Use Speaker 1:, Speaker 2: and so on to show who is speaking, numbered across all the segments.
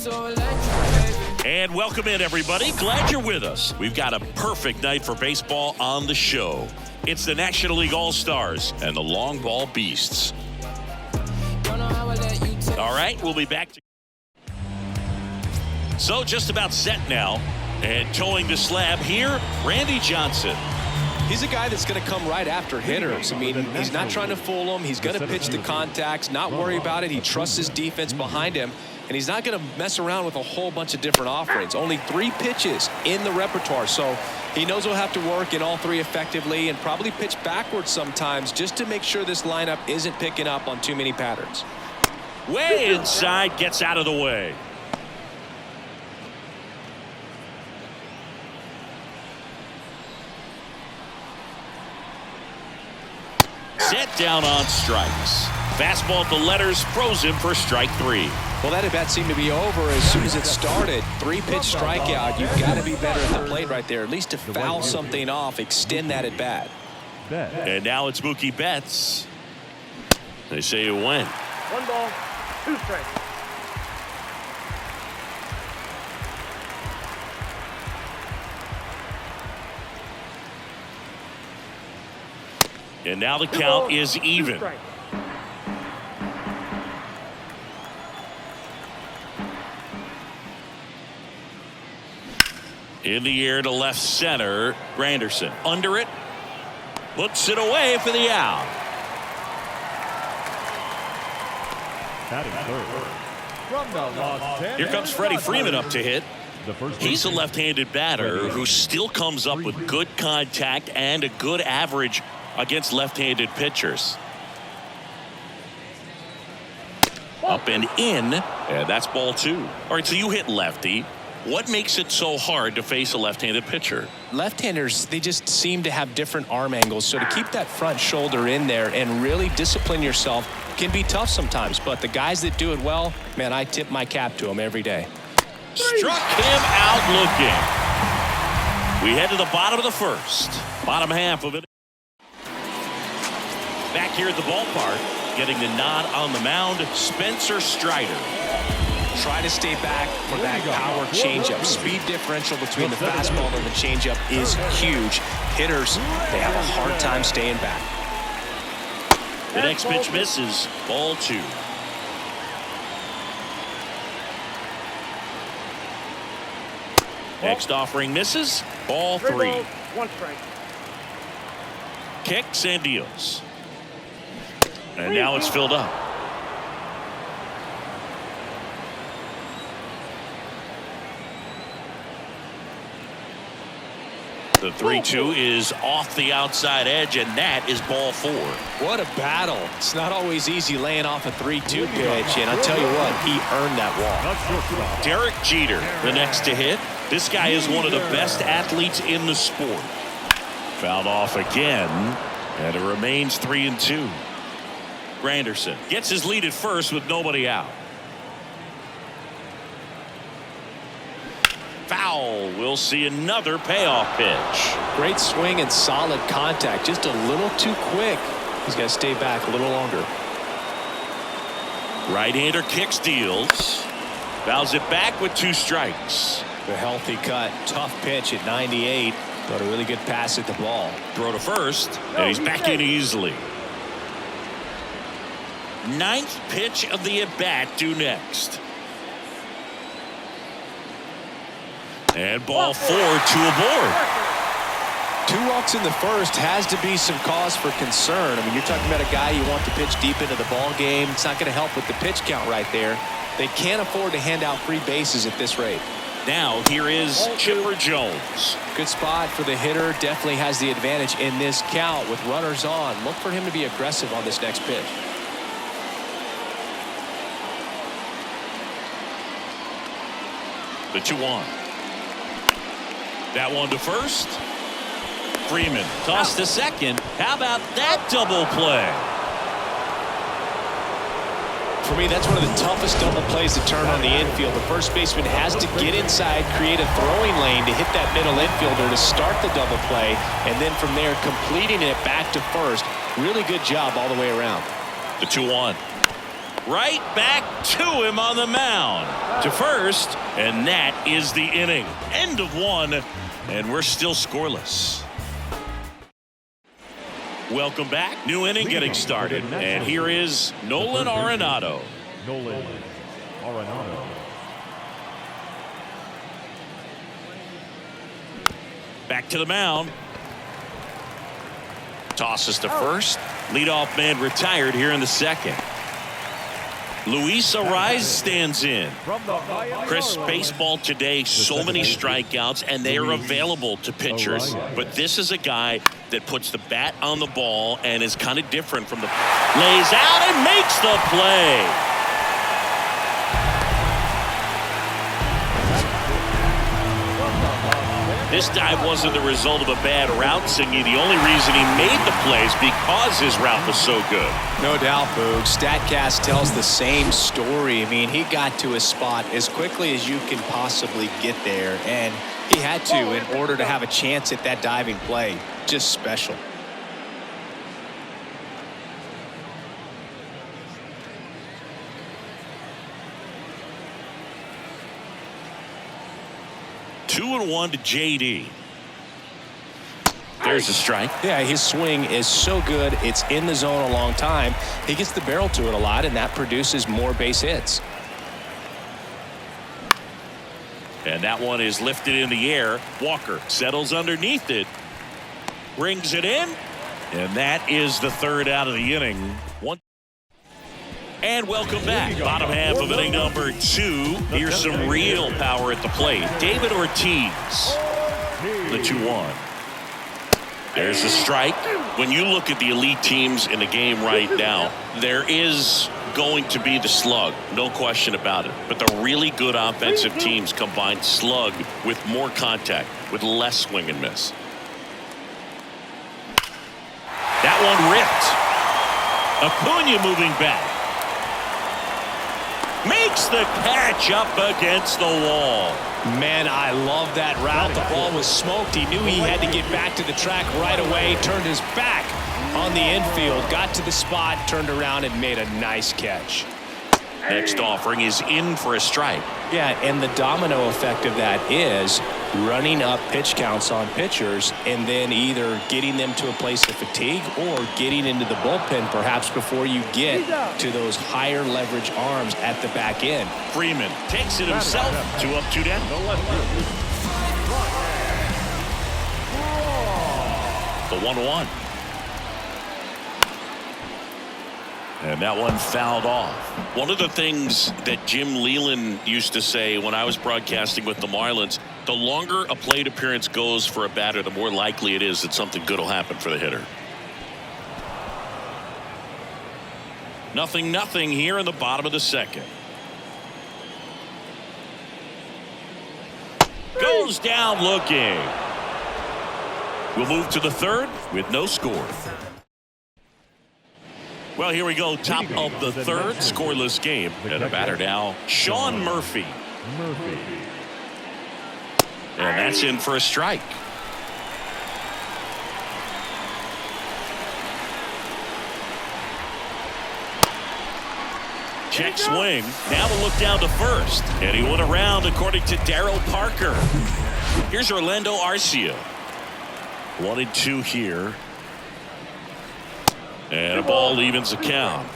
Speaker 1: And welcome in, everybody. Glad you're with us. We've got a perfect night for baseball on the show. It's the National League All-Stars and the Long Ball Beasts. All right, we'll be back. So just about set now. And towing the slab here, Randy Johnson.
Speaker 2: He's a guy that's going to come right after hitters. I mean, he's not trying to fool them. He's going to pitch the contacts, not worry about it. He trusts his defense behind him. And he's not going to mess around with a whole bunch of different offerings. Only 3 pitches in the repertoire. So he knows he'll have to work in all 3 effectively and probably pitch backwards sometimes just to make sure this lineup isn't picking up on too many patterns.
Speaker 1: Way inside, gets out of the way. Set down on strikes. Fastball at the letters, froze him for strike 3.
Speaker 2: Well, that at bat seemed to be over as soon as it started. 3-pitch strikeout. You've got to be better at the plate right there, at least to foul something off, extend that at bat.
Speaker 1: And now it's Mookie Betts. They say you win.
Speaker 3: 1 ball, 2 strikes.
Speaker 1: And now the count is even. In the air to left center, Granderson under it, puts it away for the out. Here comes Freddie Freeman up to hit. He's a left-handed batter who still comes up with good contact and a good average against left-handed pitchers. Up and in, and that's ball 2. All right, so you hit lefty. What makes it so hard to face a left-handed pitcher?
Speaker 2: Left-handers, they just seem to have different arm angles. So to keep that front shoulder in there and really discipline yourself can be tough sometimes. But the guys that do it well, man, I tip my cap to them every day.
Speaker 1: Struck him out looking. We head to the bottom of the first. Bottom half of it. Back here at the ballpark, getting the nod on the mound, Spencer Strider.
Speaker 2: Try to stay back for that power changeup. Speed differential between the fastball and the changeup is huge. Hitters, they have a hard time staying back.
Speaker 1: The next pitch misses. Ball 2. Next offering misses. Ball 3.
Speaker 3: 1 strike.
Speaker 1: Kicks and deals. And now it's filled up. The 3-2 is off the outside edge, and that is ball 4.
Speaker 2: What a battle. It's not always easy laying off a 3-2 pitch, and I'll tell you what, he earned that walk.
Speaker 1: Derek Jeter, the next to hit. This guy is one of the best athletes in the sport. Fouled off again, and it remains 3-2. Granderson gets his lead at first with nobody out. Foul. We'll see another payoff pitch.
Speaker 2: Great swing and solid contact. Just a little too quick. He's got to stay back a little longer.
Speaker 1: Right-hander kicks, deals. Fouls it back with 2 strikes.
Speaker 2: A healthy cut. Tough pitch at 98. But a really good pass at the ball.
Speaker 1: Throw to first, and he's back in easily. 9th pitch of the at-bat due next. And ball 4, 2 aboard.
Speaker 2: 2 walks in the first has to be some cause for concern. I mean, you're talking about a guy you want to pitch deep into the ball game. It's not going to help with the pitch count right there. They can't afford to hand out free bases at this rate.
Speaker 1: Now here is Chipper Jones.
Speaker 2: Good spot for the hitter. Definitely has the advantage in this count with runners on. Look for him to be aggressive on this next pitch.
Speaker 1: The 2-1. That one to first. Freeman tossed to second. How about that double play?
Speaker 2: For me, that's one of the toughest double plays to turn on the infield. The first baseman has to get inside, create a throwing lane to hit that middle infielder to start the double play, and then from there completing it back to first. Really good job all the way around.
Speaker 1: The 2-1. right back to him on the mound. To first, and that is the inning. End of one, and we're still scoreless. Welcome back. New inning getting started, and here is Nolan Arenado.
Speaker 4: Nolan Arenado.
Speaker 1: Back to the mound. Tosses to first. Leadoff man retired here in the second. Luis Ariz stands in. Chris, baseball today, so many strikeouts, and they are available to pitchers. But this is a guy that puts the bat on the ball and is kind of different from the... Lays out and makes the play. This dive wasn't the result of a bad route, Singy. The only reason he made the play is because his route was so good.
Speaker 2: No doubt, Boog. StatCast tells the same story. I mean, he got to his spot as quickly as you can possibly get there, and he had to in order to have a chance at that diving play. Just special.
Speaker 1: Two and one to JD. There's a strike.
Speaker 2: Yeah, his swing is so good. It's in the zone a long time. He gets the barrel to it a lot, and that produces more base hits.
Speaker 1: And that one is lifted in the air. Walker settles underneath it. Brings it in. And that is the third out of the inning. One. And welcome back. Bottom half of inning number 2. Here's some real power at the plate. David Ortiz. The 2-1. There's a strike. When you look at the elite teams in the game right now, there is going to be the slug. No question about it. But the really good offensive teams combine slug with more contact, with less swing and miss. That one ripped. Acuna moving back. Makes the catch up against the wall.
Speaker 2: Man, I love that route. The ball was smoked. He knew he had to get back to the track right away. Turned his back on the infield. Got to the spot, turned around, and made a nice catch.
Speaker 1: Next offering is in for a strike.
Speaker 2: Yeah, and the domino effect of that is running up pitch counts on pitchers and then either getting them to a place of fatigue or getting into the bullpen perhaps before you get to those higher leverage arms at the back end.
Speaker 1: Freeman takes it himself. 2 up, 2 down. The 1-1. And that one fouled off. One of the things that Jim Leland used to say when I was broadcasting with the Marlins, the longer a plate appearance goes for a batter, the more likely it is that something good will happen for the hitter. 0-0 here in the bottom of the second. Goes down looking. We'll move to the third with no score. Well, here we go. Top of the third, scoreless game. And a batter now, Sean Murphy. And that's in for a strike. Check swing. Now we'll look down to first. And he went around according to Darryl Parker. Here's Orlando Arcia. 1-2 here. And a ball evens the count.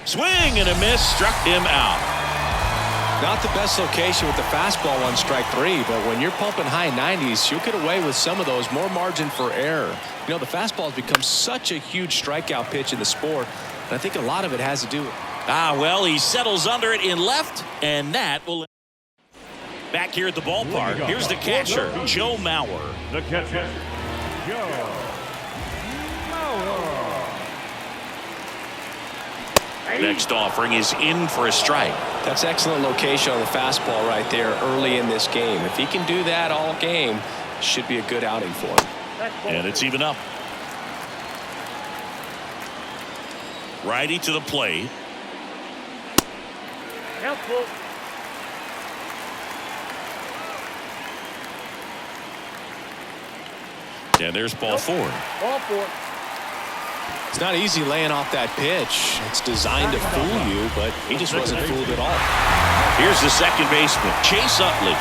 Speaker 1: Swing and a miss, struck him out.
Speaker 2: Not the best location with the fastball on strike 3, but when you're pumping high 90s, you'll get away with some of those. More margin for error. You know, the fastball has become such a huge strikeout pitch in the sport, and I think a lot of it has to do with...
Speaker 1: Well, he settles under it in left, and that will... Back here at the ballpark, here's the catcher, Joe Mauer.
Speaker 4: The catcher, Joe Mauer.
Speaker 1: Next offering is in for a strike.
Speaker 2: That's excellent location on the fastball right there early in this game. If he can do that all game, should be a good outing for him.
Speaker 1: And it's even up. Righty to the plate.
Speaker 3: Helpful.
Speaker 1: And there's ball 4.
Speaker 3: Ball 4.
Speaker 2: It's not easy laying off that pitch. It's designed to fool you, but he just wasn't fooled at all.
Speaker 1: Here's the second baseman, Chase Utley.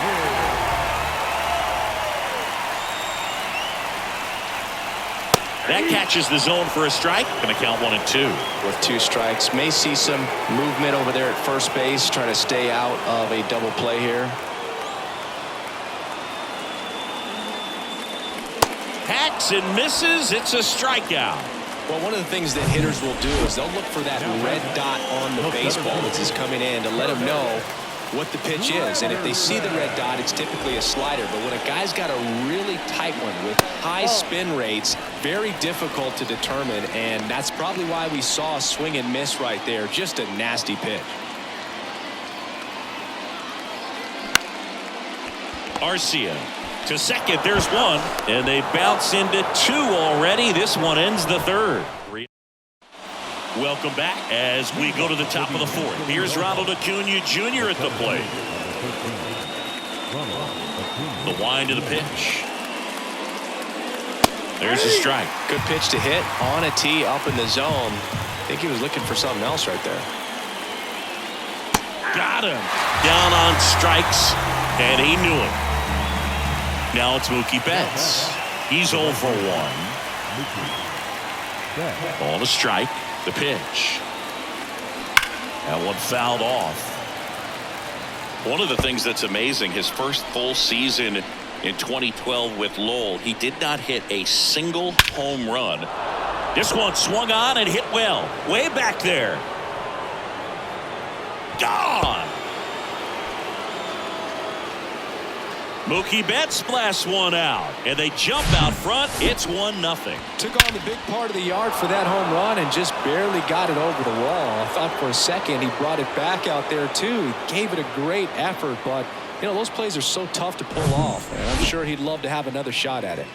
Speaker 1: That catches the zone for a strike. Going to count 1 and 2.
Speaker 2: With 2 strikes, may see some movement over there at first base, trying to stay out of a double play here.
Speaker 1: Hacks and misses. It's a strikeout.
Speaker 2: Well, one of the things that hitters will do is they'll look for that red dot on the baseball as it's coming in to let them know what the pitch is. And if they see the red dot, it's typically a slider. But when a guy's got a really tight one with high spin rates, very difficult to determine. And that's probably why we saw a swing and miss right there. Just a nasty pitch.
Speaker 1: Arcia to second. There's 1. And they bounce into 2 already. This one ends the 3rd. Welcome back as we go to the top of the 4th. Here's Ronald Acuna Jr. at the plate. The wind of the pitch. There's a strike.
Speaker 2: Good pitch to hit on a tee up in the zone. I think he was looking for something else right there.
Speaker 1: Got him. Down on strikes, and he knew it. Now it's Mookie Betts. He's 0 for 1. On a strike. The pitch. That one fouled off. One of the things that's amazing, his first full season in 2012 with Lowell, he did not hit a single home run. This one swung on and hit well. Way back there. Gone. Mookie Betts blasts one out, and they jump out front. It's 1-0.
Speaker 2: Took on the big part of the yard for that home run and just barely got it over the wall. I thought for a second he brought it back out there too. He gave it a great effort, but you know those plays are so tough to pull off, and I'm sure he'd love to have another shot at it.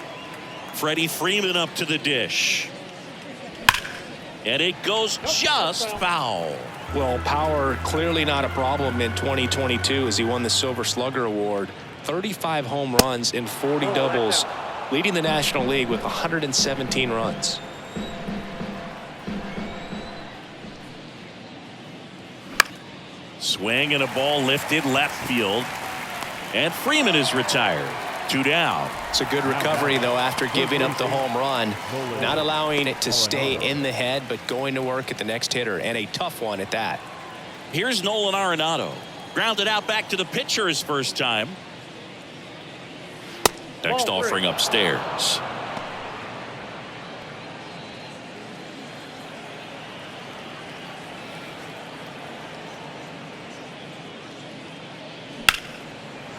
Speaker 1: Freddie Freeman up to the dish, and it goes just foul.
Speaker 2: Well, power clearly not a problem in 2022 as he won the Silver Slugger Award. 35 home runs in 40 doubles, leading the National League with 117 runs.
Speaker 1: Swing and a ball lifted left field, and Freeman is retired. 2 down.
Speaker 2: It's a good recovery though after giving up the home run, not allowing it to stay in the head but going to work at the next hitter, and a tough one at that.
Speaker 1: Here's Nolan Arenado, grounded out back to the pitcher his first time. Next offering upstairs.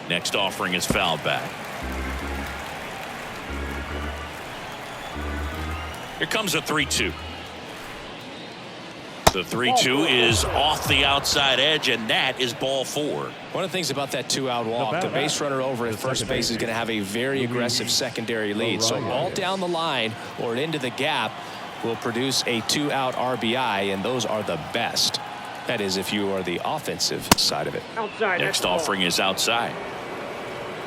Speaker 1: Next offering is fouled back. Here comes a 3-2. The 3-2 is off the outside edge, and that is ball 4.
Speaker 2: One of the things about that 2-out walk, the base runner over at first base is going to have a very aggressive secondary lead. So a ball down the line or into the gap will produce a 2-out RBI, and those are the best. That is if you are the offensive side of it.
Speaker 3: Outside.
Speaker 1: Next offering is outside.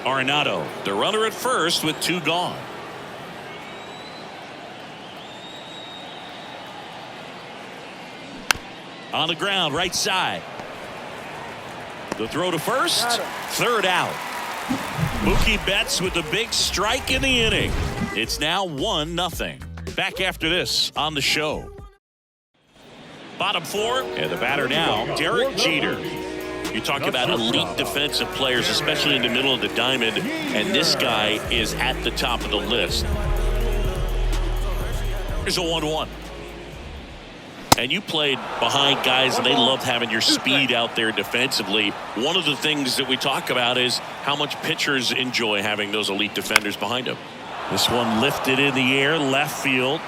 Speaker 1: Arenado, the runner at first with 2 gone. On the ground, right side. The throw to first, 3rd out. Mookie Betts with the big strike in the inning. It's now 1-0. Back after this on the show. Bottom 4, and the batter now, Derek Jeter. You talk about elite defensive players, especially in the middle of the diamond, and this guy is at the top of the list. Here's a 1-1. And you played behind guys, and they loved having your speed out there defensively. One of the things that we talk about is how much pitchers enjoy having those elite defenders behind them. This one lifted in the air, left field.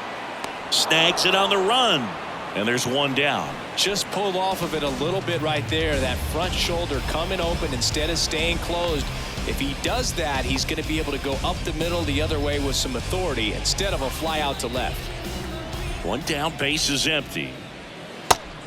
Speaker 1: Snags it on the run. And there's 1 down.
Speaker 2: Just pulled off of it a little bit right there. That front shoulder coming open instead of staying closed. If he does that, he's going to be able to go up the middle the other way with some authority instead of a fly out to left.
Speaker 1: 1 down, base is empty.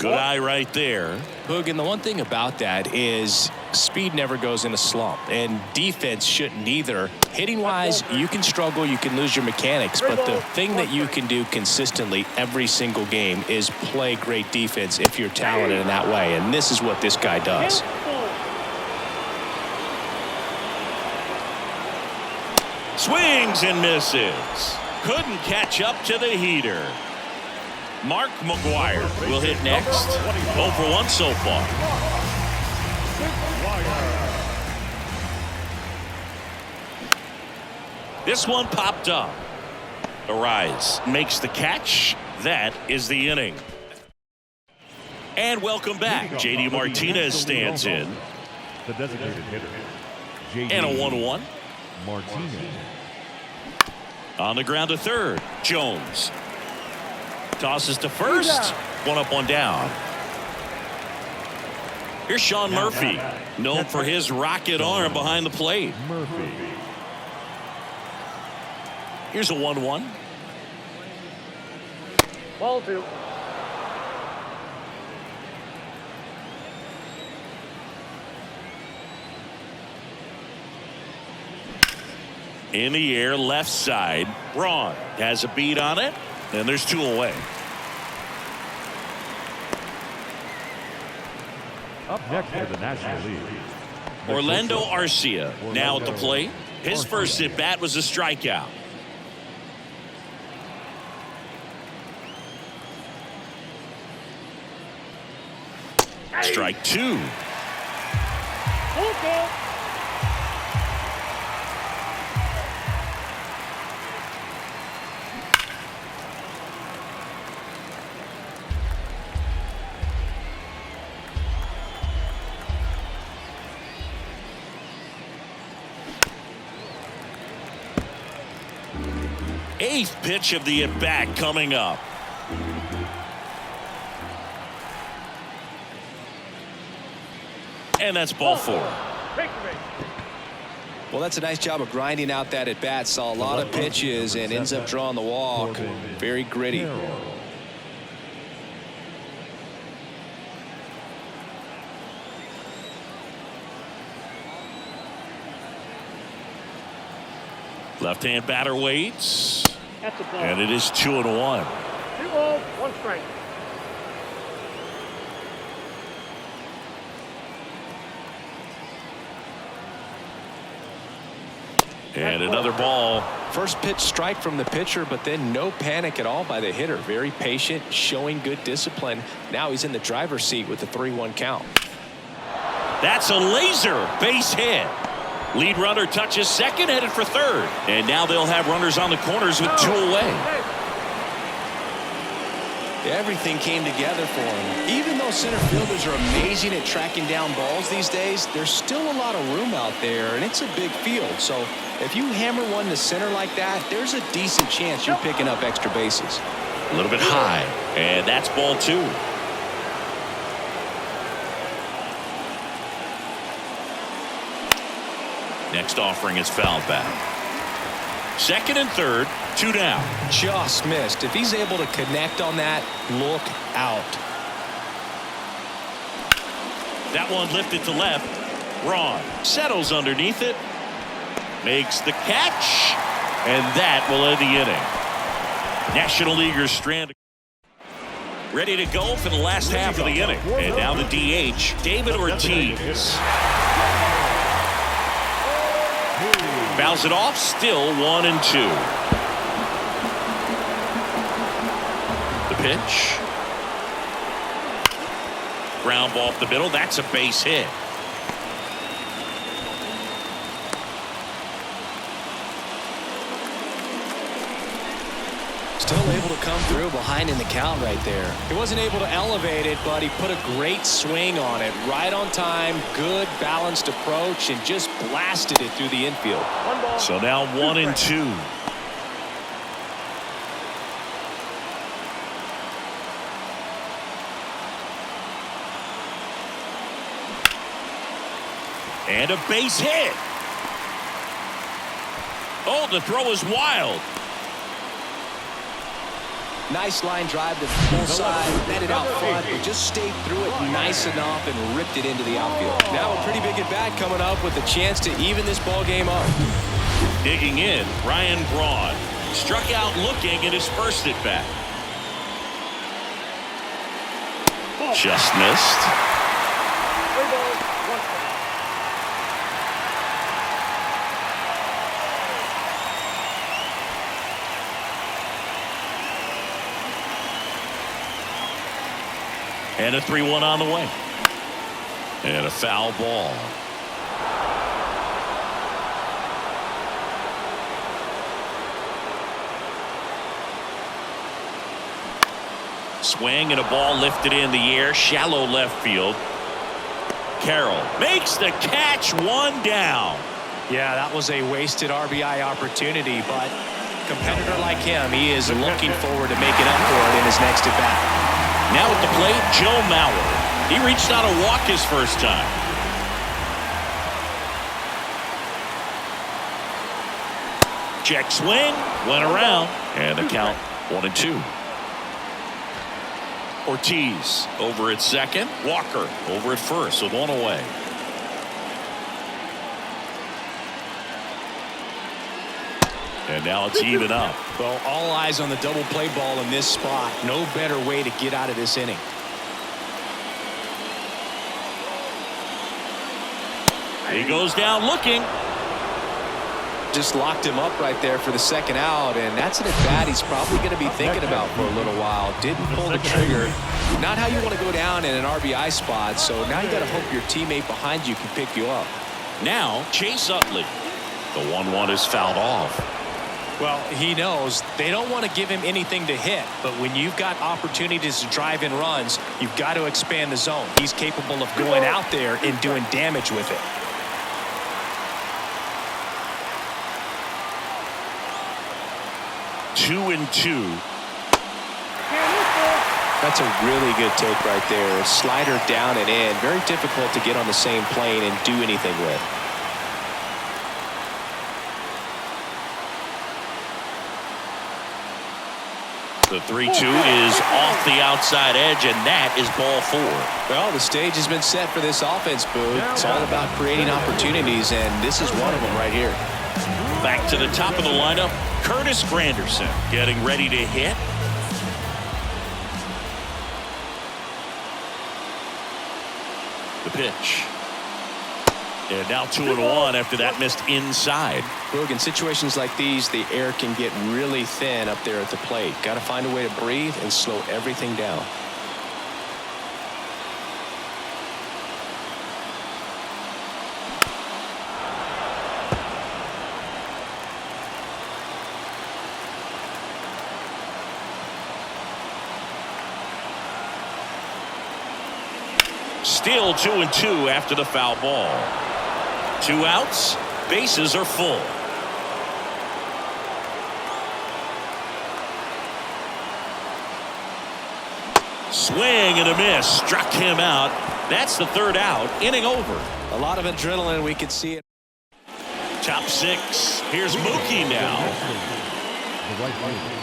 Speaker 1: Good eye right there.
Speaker 2: Hoog, and the one thing about that is speed never goes in a slump, and defense shouldn't either. Hitting-wise, you can struggle, you can lose your mechanics, but the thing that you can do consistently every single game is play great defense if you're talented in that way, and this is what this guy does.
Speaker 1: Swings and misses. Couldn't catch up to the heater. Mark McGuire will hit next. 0 for 1 so far. This one popped up. Arise makes the catch. That is the inning. And welcome back. JD Martinez stands in.
Speaker 4: The designated hitter.
Speaker 1: And a 1-1.
Speaker 4: Martinez.
Speaker 1: On the ground to third. Jones tosses to first. One up, one down. Here's Sean Murphy, known for his rocket arm behind the plate.
Speaker 4: Murphy.
Speaker 1: Here's a 1-1.
Speaker 3: Ball 2.
Speaker 1: In the air, left side. Braun has a beat on it, and there's 2 away.
Speaker 4: Up next for the National League.
Speaker 1: Orlando Arcia now at the plate. His first at bat was a strikeout. Strike 2. Eighth pitch of the at-bat coming up. And that's ball 4.
Speaker 2: Well, that's a nice job of grinding out that at-bat. Saw a lot of pitches and ends up drawing the walk. Very gritty.
Speaker 1: Left-hand batter waits.
Speaker 3: That's a ball.
Speaker 1: And it is 2-1.
Speaker 3: 2 balls, 1 strike.
Speaker 1: And another ball.
Speaker 2: First pitch strike from the pitcher, but then no panic at all by the hitter. Very patient, showing good discipline. Now he's in the driver's seat with the 3-1 count.
Speaker 1: That's a laser base hit. Lead runner touches second, headed for third. And now they'll have runners on the corners with 2 away.
Speaker 2: Everything came together for him. Even though center fielders are amazing at tracking down balls these days, there's still a lot of room out there, and it's a big field. So if you hammer one to center like that, there's a decent chance you're picking up extra bases.
Speaker 1: A little bit high, and that's ball 2. Next offering is fouled back. Second and third, 2 down.
Speaker 2: Just missed. If he's able to connect on that, look out.
Speaker 1: That one lifted to left. Braun settles underneath it. Makes the catch. And that will end the inning. National Leaguers stranded. Ready to go for the last half of the inning. And now the DH, David Ortiz. Fouls it off, still 1-2. The pitch. Ground ball off the middle. That's a base hit.
Speaker 2: Still able to come through behind in the count right there. He wasn't able to elevate it, but he put a great swing on it. Right on time, good balanced approach, and just blasted it through the infield.
Speaker 1: So now 1-2. And a base hit. Oh, the throw is wild.
Speaker 2: Nice line drive to the full side, met it out front, but just stayed through it nice enough and ripped it into the outfield. Now a pretty big at bat coming up with a chance to even this ball game up.
Speaker 1: Digging in, Ryan Braun struck out looking at his first at bat. Just missed.
Speaker 3: 3 balls, 1 strike.
Speaker 1: And a 3-1 on the way. And a foul ball. Swing and a ball lifted in the air, shallow left field. Carroll makes the catch, 1 down.
Speaker 2: Yeah, that was a wasted RBI opportunity, but competitor like him, he is looking forward to making up for it in his next at bat.
Speaker 1: Now at the plate, Joe Mauer. He reached out to walk his first time. Check swing, went around, and the count 1-2. Ortiz over at second, Walker over at first with 1 away. And now it's even up.
Speaker 2: Well, all eyes on the double play ball in this spot. No better way to get out of this inning.
Speaker 1: He goes down looking.
Speaker 2: Just locked him up right there for the second out, and that's an at-bat he's probably going to be thinking about for a little while. Didn't pull the trigger. Not how you want to go down in an RBI spot, so now you got to hope your teammate behind you can pick you up.
Speaker 1: Now Chase Utley. The 1-1 is fouled off.
Speaker 2: Well, he knows they don't want to give him anything to hit, but when you've got opportunities to drive in runs, you've got to expand the zone. He's capable of going out there and doing damage with it.
Speaker 1: Two and two.
Speaker 2: That's a really good take right there. Slider down and in. Very difficult to get on the same plane and do anything with.
Speaker 1: The 3-2 is off the outside edge, and that is ball 4.
Speaker 2: Well, the stage has been set for this offense, Boo. It's all about creating opportunities, and this is one of them right here.
Speaker 1: Back to the top of the lineup, Curtis Granderson getting ready to hit. The pitch. And now 2-1 after that missed inside.
Speaker 2: Boog, in situations like these, the air can get really thin up there at the plate. Got to find a way to breathe and slow everything down.
Speaker 1: Still 2-2 after the foul ball. 2 outs, bases are full. Swing and a miss, struck him out. That's the 3rd out, inning over.
Speaker 2: A lot of adrenaline, we could see it.
Speaker 1: Top 6, here's Mookie now.
Speaker 4: The right fielder,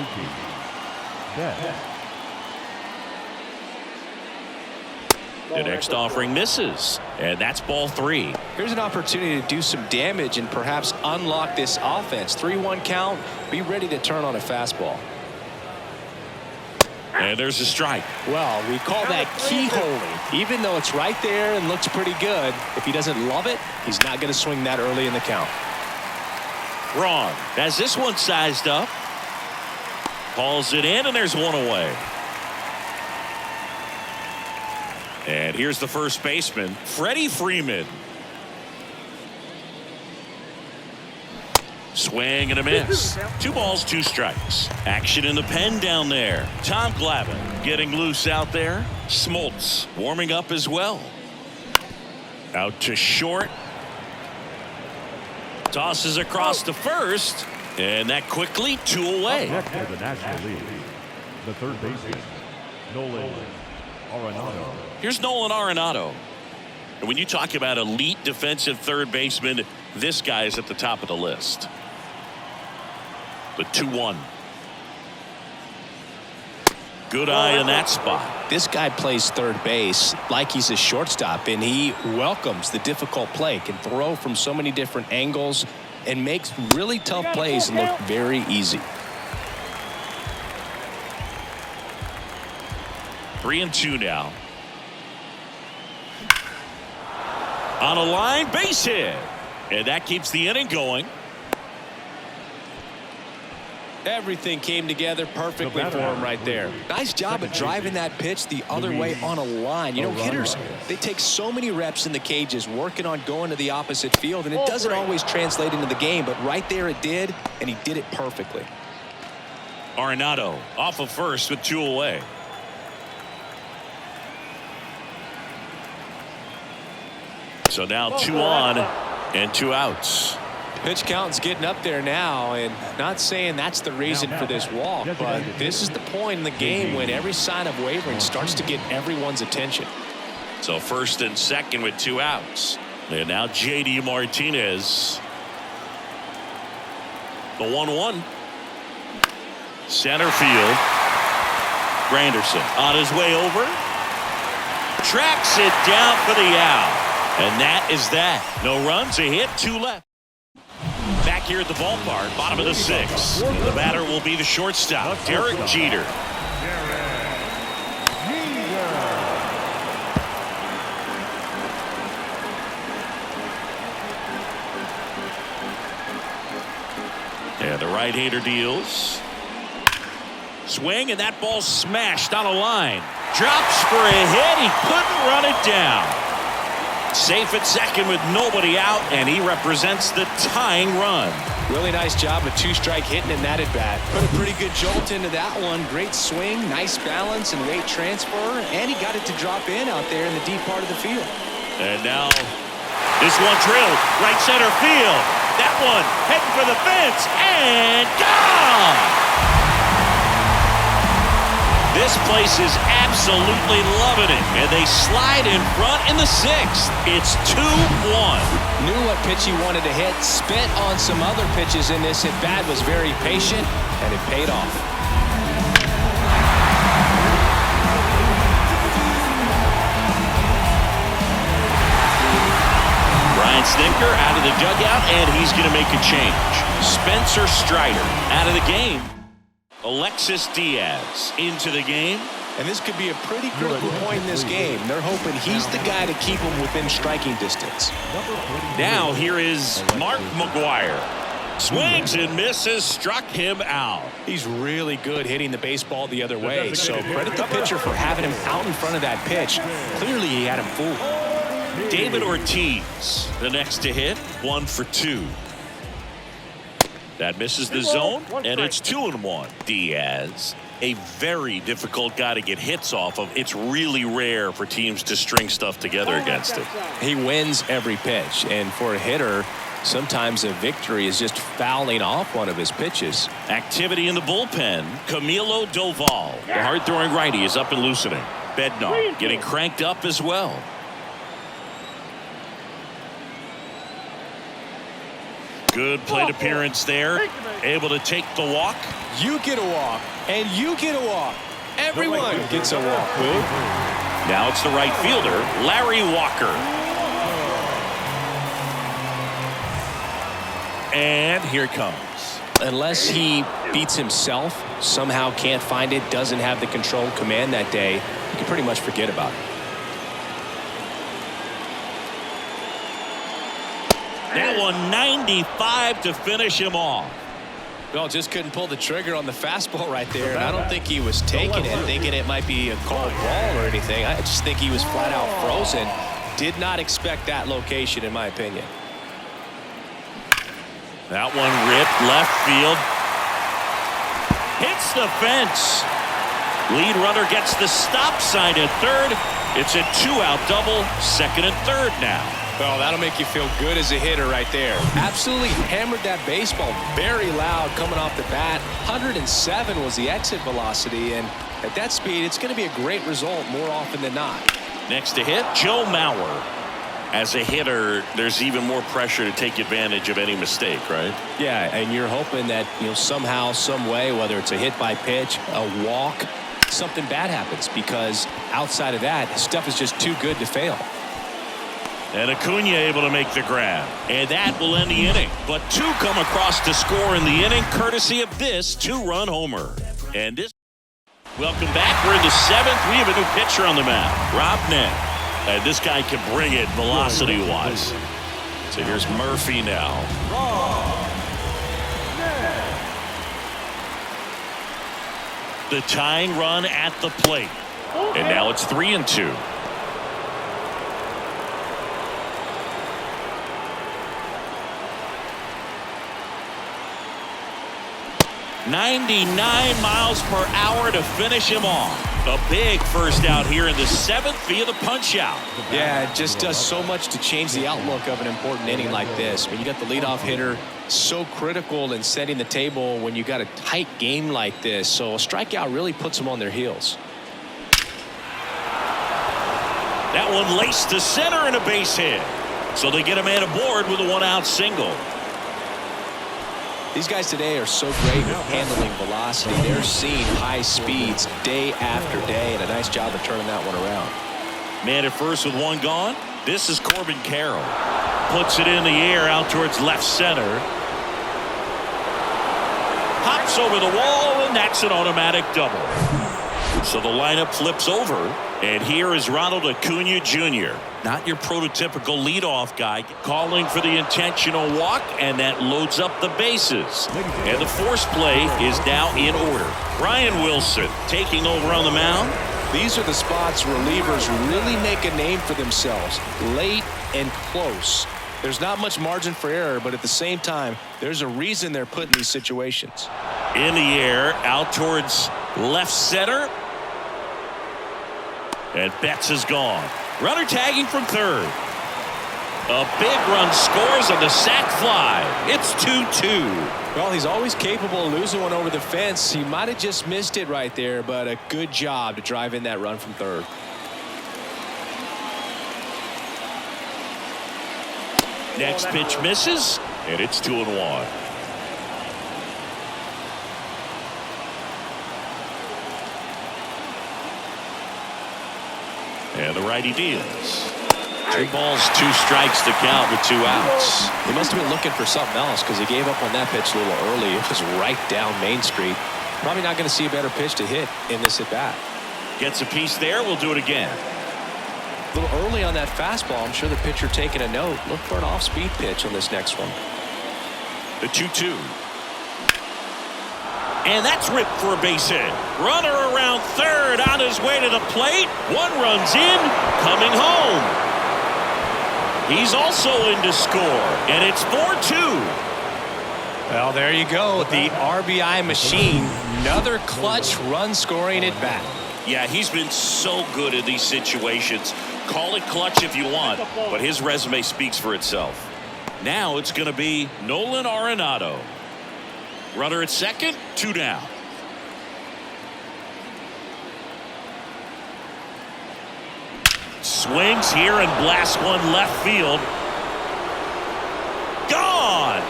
Speaker 4: Mookie Betts.
Speaker 1: The next offering misses, and that's ball 3.
Speaker 2: Here's an opportunity to do some damage and perhaps unlock this offense. 3-1 count. Be ready to turn on a fastball.
Speaker 1: And there's a strike.
Speaker 2: Well, we call that keyholing. Even though it's right there and looks pretty good, if he doesn't love it, he's not going to swing that early in the count.
Speaker 1: Braun has this one sized up. Calls it in, and there's 1 away. And here's the first baseman, Freddie Freeman. Swing and a miss. 2 balls, 2 strikes. Action in the pen down there. Tom Glavine getting loose out there. Smoltz warming up as well. Out to short. Tosses across to first. And that quickly 2 away.
Speaker 4: Next for the National League, the 3rd baseman, Nolan Arenado.
Speaker 1: Here's Nolan Arenado. And when you talk about elite defensive 3rd baseman, this guy is at the top of the list. The 2-1. Good eye in that spot.
Speaker 2: This guy plays third base like he's a shortstop, and he welcomes the difficult play, can throw from so many different angles, and makes really tough plays look very easy.
Speaker 1: 3-2 now. On a line, base hit. And that keeps the inning going.
Speaker 2: Everything came together perfectly for him right there. Nice job of driving that pitch the other way on a line. You know, hitters, they take so many reps in the cages working on going to the opposite field, and it doesn't always translate into the game, but right there it did, and he did it perfectly.
Speaker 1: Arenado off of first with 2 away. So now 2 on and 2 outs.
Speaker 2: Pitch count's getting up there now, and not saying that's the reason for this walk, but this is the point in the game when every sign of wavering starts to get everyone's attention.
Speaker 1: So first and second with 2 outs. And now J.D. Martinez. The 1-1. Center field. Granderson on his way over. Tracks it down for the out. And that is that. No runs, a hit, 2 left. Back here at the ballpark, bottom of the 6th. The batter will be the shortstop, Derek Jeter. And the right-hander deals. Swing, and that ball smashed on a line. Drops for a hit. He couldn't run it down. Safe at second with nobody out, and he represents the tying run.
Speaker 2: Really nice job of 2-strike hitting in that at bat. Put a pretty good jolt into that one. Great swing, nice balance and weight transfer, and he got it to drop in out there in the deep part of the field.
Speaker 1: And now this one drilled right center field. That one heading for the fence and gone. This place is absolutely loving it, and they slide in front in the 6th. It's 2-1.
Speaker 2: Knew what pitch he wanted to hit, spent on some other pitches in this at bat, was very patient, and it paid off.
Speaker 1: Brian Snitker out of the dugout, and he's going to make a change. Spencer Strider out of the game. Alexis Diaz into the game.
Speaker 2: And this could be a pretty critical point in this game. They're hoping he's the guy to keep them within striking distance.
Speaker 1: Now here is Mark McGwire. Swings and misses, struck him out.
Speaker 2: He's really good hitting the baseball the other way, so credit the pitcher for having him out in front of that pitch. Clearly he had him fooled.
Speaker 1: David Ortiz, the next to hit, 1 for 2. That misses the zone, and it's 2-1. Diaz, a very difficult guy to get hits off of. It's really rare for teams to string stuff together against him.
Speaker 2: He wins every pitch, and for a hitter, sometimes a victory is just fouling off one of his pitches.
Speaker 1: Activity in the bullpen. Camilo Doval, the hard-throwing righty, is up and loosening. Bednar getting cranked up as well. Good plate appearance there. Able to take the walk.
Speaker 2: You get a walk, and you get a walk. Everyone gets a walk, Boo.
Speaker 1: Now it's the right fielder, Larry Walker. And here it comes.
Speaker 2: Unless he beats himself, somehow can't find it, doesn't have the control command that day, you can pretty much forget about it.
Speaker 1: That one 95 to finish him off.
Speaker 2: Well, just couldn't pull the trigger on the fastball right there, and I don't think he was taking it, thinking it might be a called ball or anything. I just think he was flat out frozen. Did not expect that location, in my opinion.
Speaker 1: That one ripped left field. Hits the fence. Lead runner gets the stop sign at third. It's a 2-out double, second and third now.
Speaker 2: Oh, that'll make you feel good as a hitter right there. Absolutely hammered that baseball very loud coming off the bat. 107 was the exit velocity, and at that speed, it's going to be a great result more often than not.
Speaker 1: Next to hit, Joe Mauer. As a hitter, there's even more pressure to take advantage of any mistake, right?
Speaker 2: Yeah, and you're hoping that, somehow, some way, whether it's a hit by pitch, a walk, something bad happens, because outside of that, stuff is just too good to fail.
Speaker 1: And Acuna able to make the grab. And that will end the inning. But two come across to score in the inning, courtesy of this two-run homer. And this. Welcome back. We're in the seventh. We have a new pitcher on the mound, Rob Nett. And this guy can bring it velocity-wise. So here's Murphy now. The tying run at the plate. And now it's 3-2. .99 miles per hour to finish him off. A big first out here in the seventh via the punch out.
Speaker 2: Yeah, it just does so much to change the outlook of an important inning like this. When you got the leadoff hitter, so critical in setting the table when you got a tight game like this. So a strikeout really puts them on their heels.
Speaker 1: That one laced to center and a base hit. So they get a man aboard with a one-out single.
Speaker 2: These guys today are so great at handling velocity. They're seeing high speeds day after day, and a nice job of turning that one around.
Speaker 1: Man at first with one gone. This is Corbin Carroll. Puts it in the air out towards left center. Hops over the wall, and that's an automatic double. So the lineup flips over, and here is Ronald Acuna Jr. Not your prototypical leadoff guy, calling for the intentional walk, and that loads up the bases. And the force play is now in order. Brian Wilson taking over on the mound.
Speaker 2: These are the spots relievers really make a name for themselves, late and close. There's not much margin for error, but at the same time, there's a reason they're put in these situations.
Speaker 1: In the air, out towards left center. And Betts is gone. Runner tagging from third. A big run scores on the sac fly. It's 2-2.
Speaker 2: Well, he's always capable of losing one over the fence. He might have just missed it right there, but a good job to drive in that run from third.
Speaker 1: Next pitch misses, and it's 2-1. And the righty deals. 2 balls, 2 strikes to count with 2 outs.
Speaker 2: He must have been looking for something else, because he gave up on that pitch a little early. It was right down Main Street. Probably not going to see a better pitch to hit in this at bat.
Speaker 1: Gets a piece there. We'll do it again.
Speaker 2: A little early on that fastball. I'm sure the pitcher taking a note. Look for an off-speed pitch on this next one.
Speaker 1: The 2-2. And that's ripped for a base hit. Runner around third on his way to the plate. 1 runs in, coming home. He's also in to score, and it's 4-2.
Speaker 2: Well, there you go. The RBI machine. Another clutch run scoring at bat.
Speaker 1: Yeah, he's been so good in these situations. Call it clutch if you want, but his resume speaks for itself. Now it's going to be Nolan Arenado. Runner at second, 2 down. Swings here and blasts one left field. Gone!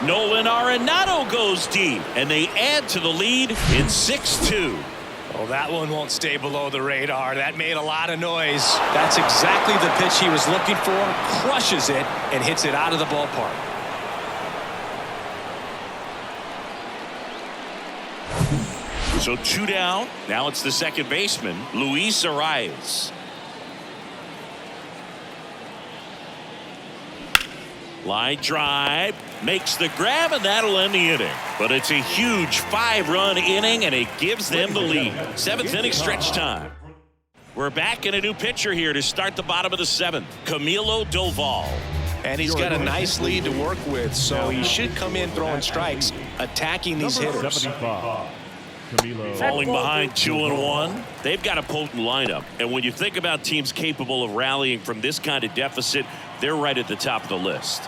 Speaker 1: Nolan Arenado goes deep, and they add to the lead in 6-2.
Speaker 2: Oh, that one won't stay below the radar. That made a lot of noise. That's exactly the pitch he was looking for. Crushes it and hits it out of the ballpark.
Speaker 1: So 2 down. Now it's the second baseman, Luis Arias. Line drive, makes the grab, and that'll end the inning. But it's a huge 5-run inning, and it gives them the lead. 7th inning stretch time. We're back in a new pitcher here to start the bottom of the 7th, Camilo Doval.
Speaker 2: And he's got a nice lead to work with, so he should come in throwing strikes, attacking these hitters.
Speaker 1: Falling behind 2-1. They've got a potent lineup. And when you think about teams capable of rallying from this kind of deficit, they're right at the top of the list.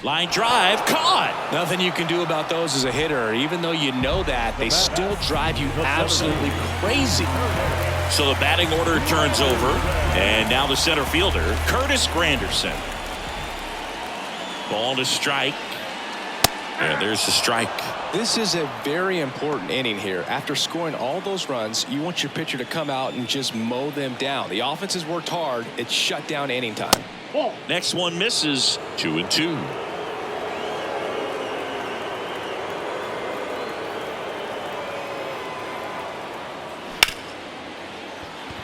Speaker 1: Line drive, caught.
Speaker 2: Nothing you can do about those as a hitter. Even though you know that, they still drive you absolutely crazy.
Speaker 1: So the batting order turns over, and now the center fielder, Curtis Granderson. Ball to strike, and there's the strike.
Speaker 2: This is a very important inning here. After scoring all those runs, you want your pitcher to come out and just mow them down. The offense has worked hard. It's shut down inning time.
Speaker 1: Next one misses. 2-2.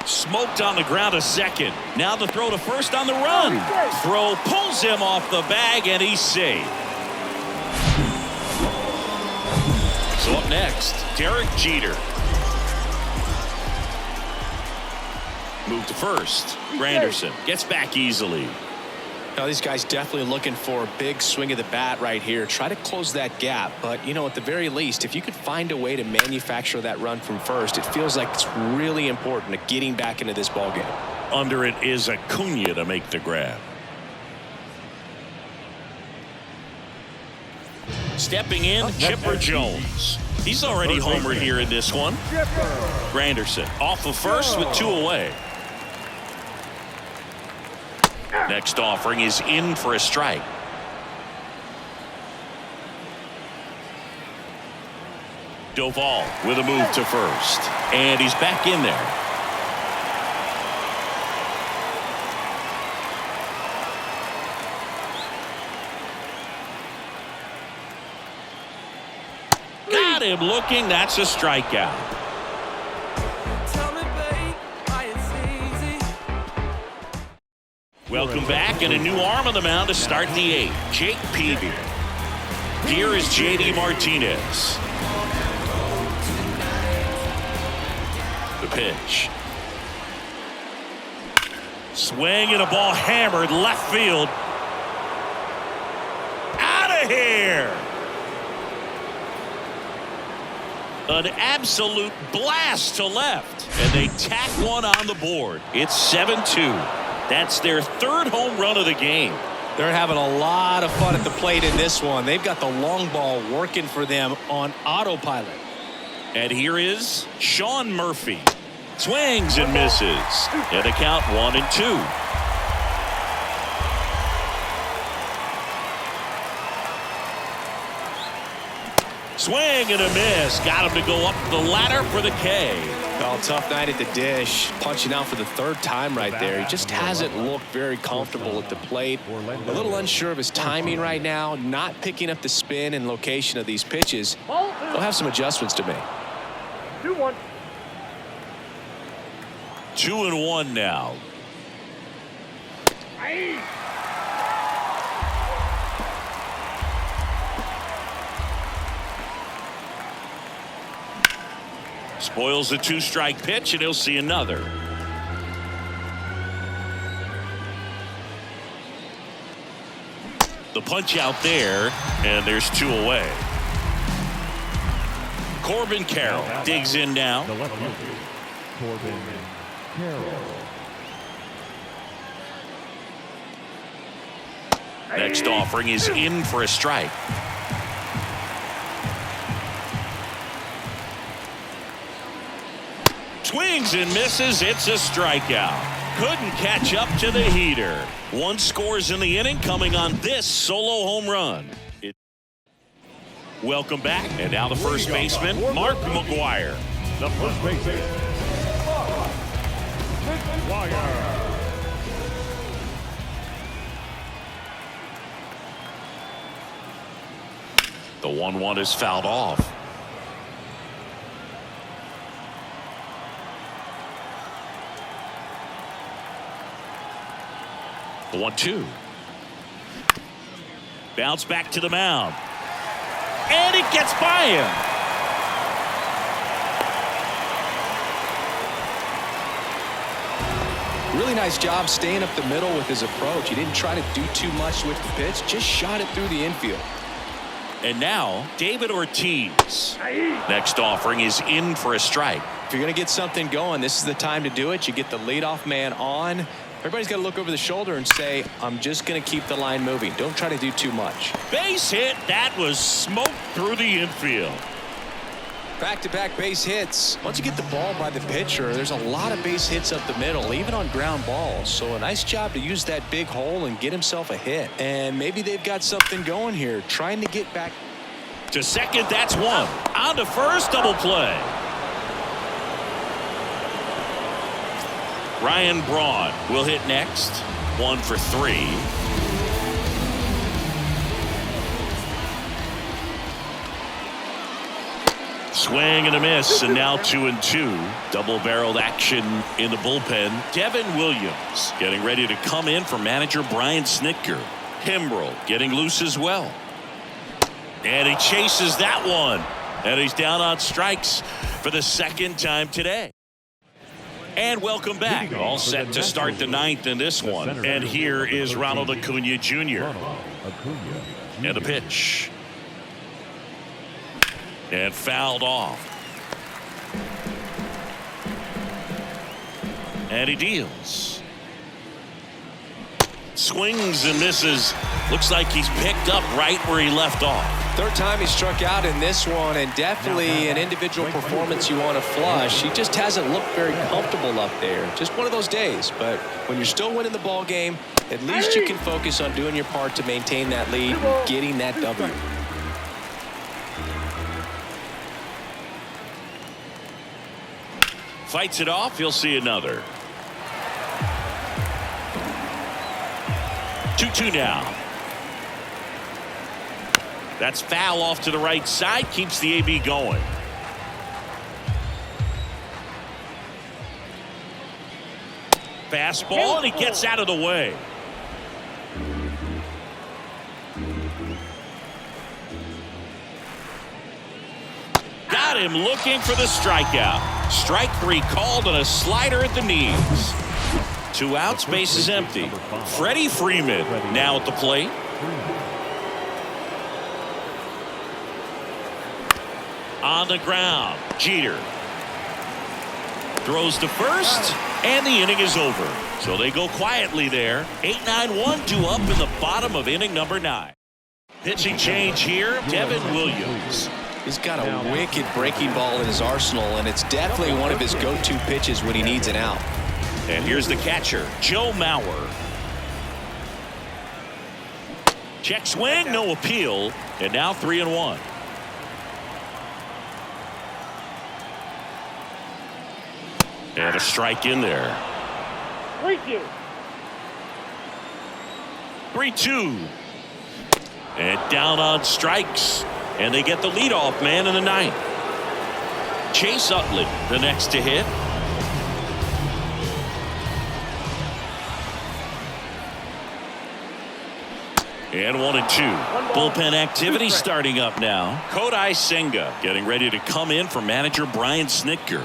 Speaker 1: Smoked on the ground to second. Now the throw to first on the run. Throw pulls him off the bag, and he's safe. So up next, Derek Jeter. Move to first. Granderson gets back easily.
Speaker 2: Now these guys definitely looking for a big swing of the bat right here. Try to close that gap. But, you know, at the very least, if you could find a way to manufacture that run from first, it feels like it's really important to getting back into this ballgame.
Speaker 1: Under it is Acuna to make the grab. Stepping in, Chipper Jones. He's already homered here in this one. Granderson off of first with 2 away. Next offering is in for a strike. Doval with a move to first, and he's back in there. Got him looking. That's a strikeout. Welcome back, and a new arm on the mound to start the 8th. Jake Peavy. Here is J.D. Martinez. The pitch. Swing and a ball hammered left field. Out of here. An absolute blast to left, and they tack one on the board. It's 7-2. That's their 3rd home run of the game.
Speaker 2: They're having a lot of fun at the plate in this one. They've got the long ball working for them on autopilot.
Speaker 1: And here is Sean Murphy. Swings and misses. And a count 1-2. Swing and a miss. Got him to go up the ladder for the K.
Speaker 2: Well, tough night at the dish. Punching out for the 3rd time right there. He just hasn't looked very comfortable at the plate. A little unsure of his timing right now. Not picking up the spin and location of these pitches. They'll have some adjustments to make.
Speaker 3: 2-1.
Speaker 1: 2-1 now. Spoils the 2-strike pitch, and he'll see another. The punch out there, and there's 2 away. Corbin Carroll digs in now.
Speaker 4: The left fielder, Corbin Carroll.
Speaker 1: Next offering is in for a strike. Swings and misses. It's a strikeout. Couldn't catch up to the heater. 1 scores in the inning, coming on this solo home run. Welcome back, and now the first baseman, Mark McGwire.
Speaker 4: The first baseman, McGwire.
Speaker 1: The 1-1 is fouled off. The 1-2. Bounce back to the mound. And it gets by him.
Speaker 2: Really nice job staying up the middle with his approach. He didn't try to do too much with the pitch. Just shot it through the infield.
Speaker 1: And now, David Ortiz. Next offering is in for a strike.
Speaker 2: If you're going to get something going, this is the time to do it. You get the leadoff man on, Everybody's got to look over the shoulder and say, I'm just going to keep the line moving. Don't try to do too much.
Speaker 1: Base hit. That was smoked through the infield.
Speaker 2: Back-to-back base hits. Once you get the ball by the pitcher, there's a lot of base hits up the middle, even on ground balls. So a nice job to use that big hole and get himself a hit. And maybe they've got something going here, trying to get back.
Speaker 1: To second, that's one. On to first, double play. Ryan Braun will hit next. 1 for 3. Swing and a miss, and now 2-2. Double-barreled action in the bullpen. Devin Williams getting ready to come in for manager Brian Snitker. Kimbrel getting loose as well. And he chases that one. And he's down on strikes for the second time today. And welcome back. All set to start the 9th in this one. And here is Ronald Acuna Jr. And the pitch. And fouled off. And he deals. Swings and misses. Looks like he's picked up right where he left off.
Speaker 2: Third time he struck out in this one, and definitely an individual performance you want to flush. He just hasn't looked very comfortable up there. Just one of those days. But when you're still winning the ball game, at least you can focus on doing your part to maintain that lead and getting that W.
Speaker 1: Fights it off. He'll see another. 2-2 now. That's foul off to the right side. Keeps the AB going. Fastball, and he gets out of the way. Got him looking for the strikeout. Strike 3 called on a slider at the knees. 2 outs, base is empty. Freddie Freeman now at the plate. On the ground, Jeter throws to first, and the inning is over. So they go quietly there. 8-9-1, 2 up in the bottom of inning number 9. Pitching change here, Devin Williams.
Speaker 2: He's got a wicked breaking ball in his arsenal, and it's definitely one of his go-to pitches when he needs an out.
Speaker 1: And here's the catcher, Joe Mauer. Check swing, no appeal, and now 3-1. And a strike in there.
Speaker 3: 3-2.
Speaker 1: 3-2. And down on strikes. And they get the leadoff man in the 9th. Chase Utley, the next to hit. And 1-2. Bullpen activity starting up now. Kodai Senga getting ready to come in for manager Brian Snitker.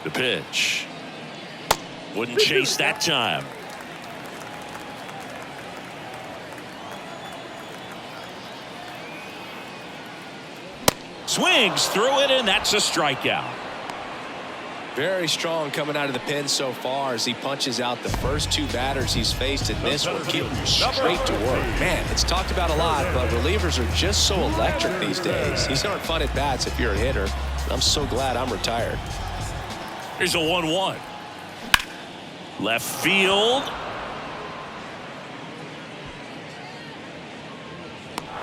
Speaker 1: The pitch. Wouldn't chase that time. Swings through it, and that's a strikeout.
Speaker 2: Very strong coming out of the pen so far as he punches out the first 2 batters he's faced in this one, getting straight to work. Man, it's talked about a lot, but relievers are just so electric these days. These aren't fun at bats if you're a hitter. I'm so glad I'm retired.
Speaker 1: Here's a 1-1. Left field.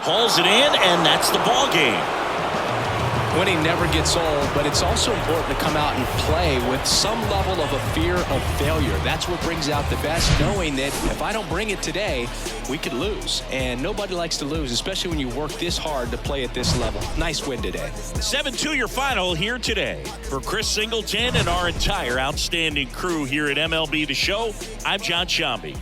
Speaker 1: Hauls it in, and that's the ball game.
Speaker 2: Winning never gets old, but it's also important to come out and play with some level of a fear of failure. That's what brings out the best, knowing that if I don't bring it today, we could lose. And nobody likes to lose, especially when you work this hard to play at this level. Nice win today.
Speaker 1: 7-2 your final here today. For Chris Singleton and our entire outstanding crew here at MLB The Show, I'm John Shambi.